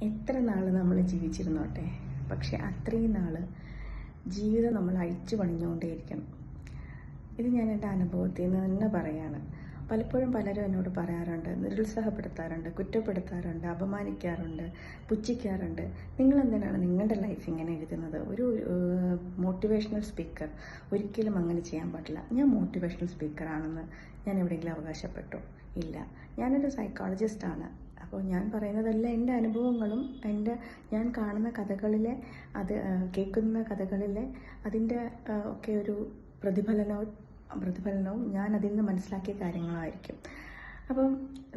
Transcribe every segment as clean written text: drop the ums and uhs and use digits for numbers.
എത്ര നാൾ നമ്മൾ ജീവിച്ചിരുന്നോട്ടെ, പക്ഷെ അത്രയും നാൾ ജീവിതം നമ്മൾ അഴിച്ചു പണിഞ്ഞുകൊണ്ടേയിരിക്കണം. ഇത് ഞാൻ എൻ്റെ അനുഭവത്തിൽ നിന്ന് തന്നെ പറയാണ്. പലപ്പോഴും പലരും എന്നോട് പറയാറുണ്ട്, നിരുത്സാഹപ്പെടുത്താറുണ്ട്, കുറ്റപ്പെടുത്താറുണ്ട്, അപമാനിക്കാറുണ്ട്, പുച്ഛിക്കാറുണ്ട്. നിങ്ങളെന്തിനാണ് നിങ്ങളുടെ ലൈഫ് ഇങ്ങനെ എഴുതുന്നത്? ഒരു മോട്ടിവേഷണൽ സ്പീക്കർ ഒരിക്കലും അങ്ങനെ ചെയ്യാൻ പാടില്ല. ഞാൻ മോട്ടിവേഷണൽ സ്പീക്കറാണെന്ന് ഞാൻ എവിടെയെങ്കിലും അവകാശപ്പെട്ടോ? ഇല്ല. ഞാനൊരു സൈക്കോളജിസ്റ്റാണ്. അപ്പോൾ ഞാൻ പറയുന്നതെല്ലാം എൻ്റെ അനുഭവങ്ങളും ഞാൻ കാണുന്ന കഥകളിലെ കേൾക്കുന്ന കഥകളിലെ അതിൻ്റെ ഒക്കെ ഒരു പ്രതിഫലനവും ഞാൻ അതിൽ നിന്ന് മനസ്സിലാക്കിയ കാര്യങ്ങളായിരിക്കും. അപ്പം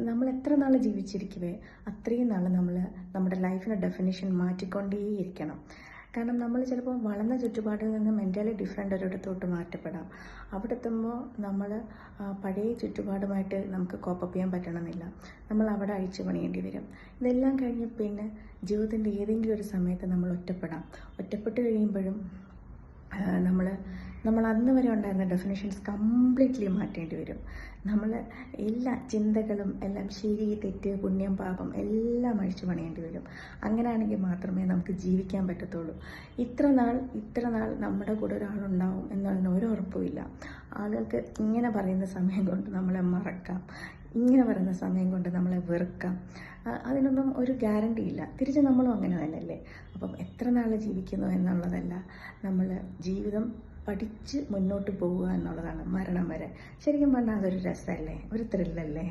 നമ്മൾ എത്ര നാൾ ജീവിച്ചിരിക്കുവേ അത്രയും നാൾ നമ്മൾ നമ്മുടെ ലൈഫിൻ്റെ ഡെഫിനിഷൻ മാറ്റിക്കൊണ്ടേയിരിക്കണം. കാരണം നമ്മൾ ചിലപ്പോൾ വളർന്ന ചുറ്റുപാടിൽ നിന്ന് മെൻ്റലി ഡിഫറെൻ്റ് ഒരിടത്തോട്ട് മാറ്റപ്പെടാം. അവിടെ എത്തുമ്പോൾ നമ്മൾ പഴയ ചുറ്റുപാടുമായിട്ട് നമുക്ക് കോപ്പപ്പ് ചെയ്യാൻ പറ്റണമെന്നില്ല. നമ്മൾ അവിടെ അഴിച്ചു പണിയേണ്ടി വരും. ഇതെല്ലാം കഴിഞ്ഞ് പിന്നെ ജീവിതത്തിൻ്റെ ഏതെങ്കിലും ഒരു സമയത്ത് നമ്മൾ ഒറ്റപ്പെട്ട് കഴിയുമ്പോഴും നമ്മൾ അന്ന് വരെ ഉണ്ടായിരുന്ന ഡെഫിനേഷൻസ് കംപ്ലീറ്റ്ലി മാറ്റേണ്ടി വരും. നമ്മൾ എല്ലാ ചിന്തകളും എല്ലാം ശരി, തെറ്റ്, പുണ്യം, പാപം എല്ലാം അഴിച്ചു പണിയേണ്ടി വരും. അങ്ങനെയാണെങ്കിൽ മാത്രമേ നമുക്ക് ജീവിക്കാൻ പറ്റത്തുള്ളൂ. ഇത്ര നാൾ നമ്മുടെ കൂടെ ഒരാളുണ്ടാവും എന്നുള്ളതിന് ഒരു ഉറപ്പുമില്ല. ആളുകൾക്ക് ഇങ്ങനെ പറയുന്ന സമയം കൊണ്ട് നമ്മളെ മറക്കാം, ഇങ്ങനെ പറയുന്ന സമയം കൊണ്ട് നമ്മളെ വെറുക്കാം. അതിനൊന്നും ഒരു ഗ്യാരണ്ടി ഇല്ല. തിരിച്ച് നമ്മളും അങ്ങനെ തന്നെയല്ലേ. അപ്പം എത്ര നാൾ ജീവിക്കുന്നു എന്നുള്ളതല്ല, നമ്മൾ ജീവിതം പഠിച്ച് മുന്നോട്ട് പോവുക എന്നുള്ളതാണ് മരണം വരെ. ശരിക്കും പറഞ്ഞാൽ അതൊരു രസമല്ലേ, ഒരു ത്രില്ലല്ലേ.